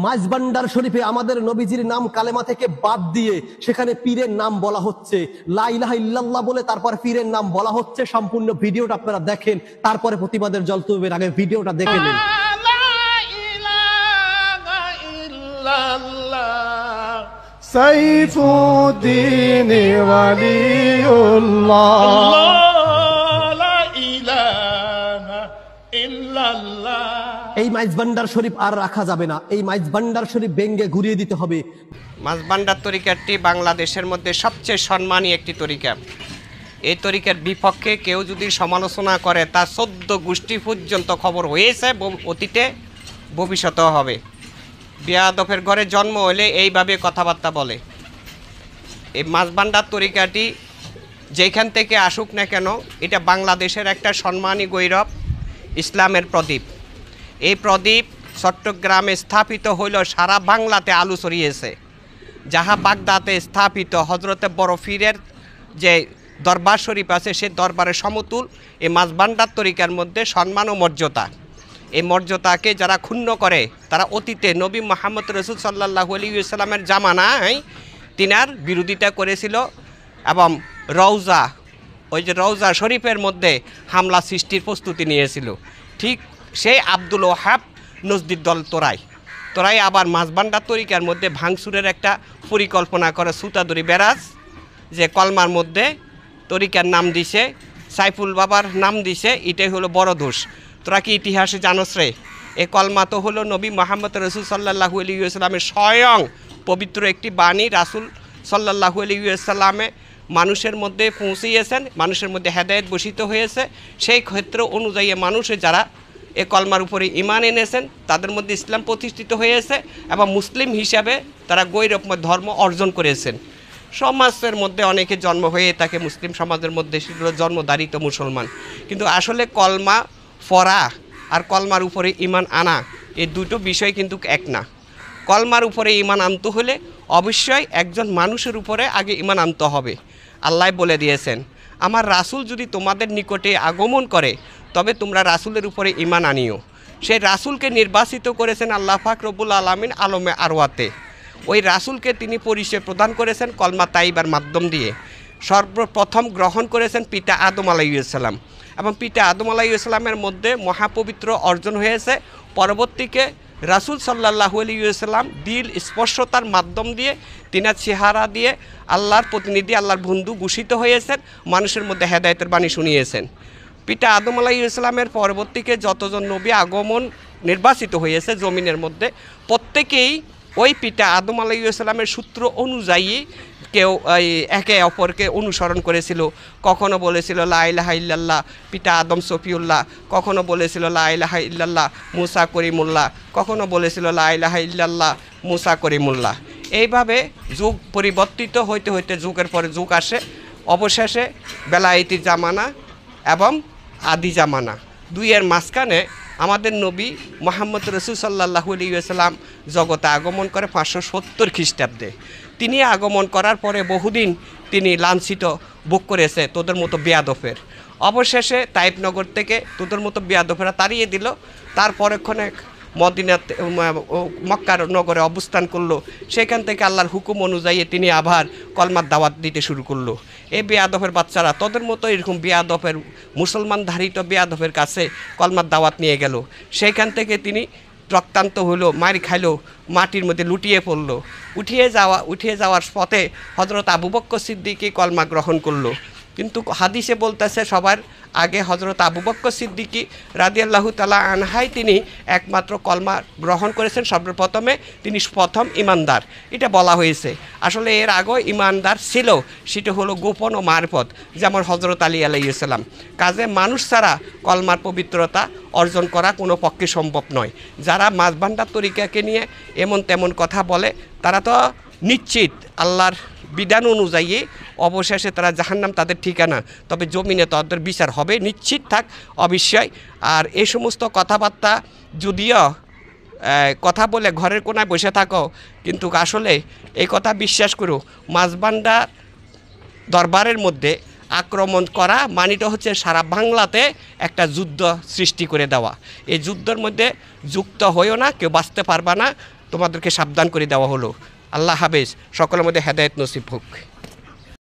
মাইজবান্ডার শরীফে আমাদের নবীজির নাম কালেমা থেকে বাদ দিয়ে সেখানে পীরের নাম বলা হচ্ছে, লা ইলাহা ইল্লাল্লাহ বলে তারপর পীরের নাম বলা হচ্ছে। সম্পূর্ণ ভিডিওটা আপনারা দেখেন, তারপরে প্রতিবাদের জল তুলবেন। আগে ভিডিওটা দেখে নিন। সাইফুদ্দিন ওয়ালিউল্লাহ, লা ইলাহা ইল্লাল্লাহ। এই মাইজবান্ডার শরীফ আর রাখা যাবে না, এই মাইজবান্ডার শরীফ ভেঙে ঘুরিয়ে দিতে হবে। মাইজবান্ডার তরিকাটি বাংলাদেশের মধ্যে সবচেয়ে সম্মানী একটি তরিকা। এই তরিকার বিপক্ষে কেউ যদি সমালোচনা করে তার 14 গোষ্ঠী পর্যন্ত খবর হয়েছে, অতীতে ভবিষ্যতেও হবে। বিয়াদফের ঘরে জন্ম হলে এইভাবে কথাবার্তা বলে। এই মাইজবান্ডার তরিকাটি যেখান থেকে আসুক না কেন, এটা বাংলাদেশের একটা সম্মানী গৌরব, ইসলামের প্রদীপ। এই প্রদীপ চট্টগ্রামে স্থাপিত হইল, সারা বাংলাতে আলো ছড়িয়েছে। যাহা বাগদাতে স্থাপিত হজরতে বড় পীরের যে দরবার শরীফ আছে, সে দরবারের সমতুল এই মাইজবান্ডার তরিকার মধ্যে সম্মান ও মর্যাদা। এই মর্যাদাকে যারা ক্ষুণ্ণ করে তারা অতীতে নবী মুহাম্মদ রাসূল সাল্লাল্লাহু আলাইহি ওয়াসাল্লামের জামানায় তিনার বিরোধিতা করেছিল এবং রওজা, ওই যে রওজা শরীফের মধ্যে হামলা সৃষ্টির প্রস্তুতি নিয়েছিল। ঠিক সেই আব্দুল ওয়াহাব নজদির দল তোরাই আবার মাইজবান্ডার তরিকার মধ্যে ভাঙচুরের একটা পরিকল্পনা করে সুতাদুরি বেরাজ, যে কলমার মধ্যে তরিকার নাম দিছে, সাইফুল বাবার নাম দিছে। এটাই হলো বড় দোষ। তোরা কি ইতিহাসে জানোস রে? এই কলমা তো হলো নবী মুহাম্মদ রাসূল সাল্লাল্লাহু আলাইহি ওয়াসাল্লামের স্বয়ং পবিত্র একটি বাণী। রাসূল সাল্লাল্লাহু আলাইহি ওয়াসাল্লামে মানুষের মধ্যে পৌঁছিয়েছেন, মানুষের মধ্যে হেদায়েত বর্ষিত হয়েছে। সেই ক্ষেত্র অনুযায়ী মানুষে যারা এ কলমার উপরে ঈমান এনেছেন তাদের মধ্যে ইসলাম প্রতিষ্ঠিত হয়েছে এবং মুসলিম হিসাবে তারা গৌরবময় ধর্ম অর্জন করেছেন। সমাজের মধ্যে অনেকে জন্ম হয়ে থাকে, মুসলিম সমাজের মধ্যে সেগুলো জন্মধারিত মুসলমান। কিন্তু আসলে কলমা পড়া আর কলমার উপরে ঈমান আনা, এই দুটো বিষয় কিন্তু এক না। কলমার উপরে ঈমান আনতে হলে অবশ্যই একজন মানুষের উপরে আগে ঈমান আনতে হবে। আল্লাহ বলে দিয়েছেন, আমার রাসূল যদি তোমাদের নিকটে আগমন করে তবে তোমরা রাসূলের উপরে ঈমান আনিও। সেই রাসূলকে নির্বাচিত করেছেন আল্লাহ পাক রব্বুল আলামিন আলমে আরওয়াতে। ওই রাসূলকে তিনি পরিচয় প্রদান করেছেন কলমা তাইবার মাধ্যম দিয়ে। সর্বপ্রথম গ্রহণ করেছেন পিতা আদম আলাইহিস সালাম এবং পিতা আদম আলাইহিস সালামের মধ্যে মহাপবিত্র অর্জন হয়েছে। পরবর্তীকে রাসূল সাল্লাল্লাহু আলাইহি ওয়াসাল্লাম দিল স্পর্শতার মাধ্যম দিয়ে, তিনার চেহারা দিয়ে আল্লাহর প্রতিনিধি, আল্লাহর বন্ধু ঘোষিত হয়েছেন, মানুষের মধ্যে হেদায়েতের বাণী শুনিয়েছেন। পিতা আদম আলাইহিস সালামের পরবর্তীকে যতজন নবী আগমন নির্বাচিত হয়েছে জমিনের মধ্যে, প্রত্যেকেই ওই পিতা আদম আলাইহিস সালামের সূত্র অনুযায়ী কেউ একে অপরকে অনুসরণ করেছিল। কখনো বলেছিল লা ইলাহা ইল্লাল্লাহ পিতা আদম সফিউল্লাহ, কখনো বলেছিল লা ইলাহা ইল্লাল্লাহ মুসা করিমুল্লাহ, কখনো বলেছিল লা ইলাহা ইল্লাল্লাহ মুসা করিমুল্লাহ। এইভাবে যুগ পরিবর্তিত হইতে হইতে যুগের পরে যুগ আসে। অবশেষে বেলায়েতি জামানা এবং আদি জামানা, দুইয়ের মাঝখানে আমাদের নবী মুহাম্মদ রাসূল সাল্লাল্লাহু আলাইহি ওয়াসাল্লাম জগতে আগমন করে 570 খ্রিস্টাব্দে। তিনি আগমন করার পরে বহুদিন তিনি লাঞ্ছিত ভোগ করেছে তোদের মতো বেয়াদফের। অবশেষে তাইফনগর থেকে তোদের মতো বেয়াদফেরা তাড়িয়ে দিল। তারপরেক্ষণে মদিনাতে মক্কার নগরে অবস্থান করলো। সেখান থেকে আল্লাহর হুকুম অনুযায়ী তিনি আবার কলমার দাওয়াত দিতে শুরু করলো। এই বেয়াদফের বাচ্চারা তোদের মতো এরকম বেয়াদফের মুসলমান ধারিত বেয়াদফের কাছে কলমার দাওয়াত নিয়ে গেল। সেইখান থেকে তিনি রক্তান্ত হলো, মার খাইলো, মাটির মধ্যে লুটিয়ে পড়লো। উঠিয়ে যাওয়ার পথে হযরত আবু বকর সিদ্দিকী কলমা গ্রহণ করলো। কিন্তু হাদিসে বলতেছে সবার আগে হযরত আবু বকর সিদ্দিকী রাদিয়াল্লাহু তাআলা আনহাই তিনি একমাত্র কলমা গ্রহণ করেছেন। সর্বপ্রথমে তিনি প্রথম ইমানদার, এটা বলা হয়েছে। আসলে এর আগেও ইমানদার ছিল, সেটা হলো গোপন ও মারফত, যেমন হযরত আলী আলাইহিস সালাম। কাজে মানুষ ছাড়া কলমার পবিত্রতা অর্জন করা কোনো পক্ষে সম্ভব নয়। যারা মাইজবান্ডার তরিকাকে নিয়ে এমন তেমন কথা বলে তারা তো নিশ্চিত আল্লাহর বিধান অনুযায়ী অবশেষে তারা জাহান্নাম তাদের ঠিকানা। তবে জমিনে তাদের বিচার হবে, নিশ্চিত থাক অবশ্যই। আর এই সমস্ত কথাবার্তা যদিও কথা বলে ঘরের কোনায় বসে থাকো, কিন্তু আসলে এই কথা বিশ্বাস করো, মাইজবান্ডার দরবারের মধ্যে আক্রমণ করা মানেটা হচ্ছে সারা বাংলাতে একটা যুদ্ধ সৃষ্টি করে দেওয়া। এই যুদ্ধের মধ্যে যুক্ত হইও না, কেউ বাঁচতে পারবা না। তোমাদেরকে সাবধান করে দেওয়া হলো। আল্লাহ হাফেজ, সকলের মধ্যে হেদায়েত নসিব হোক।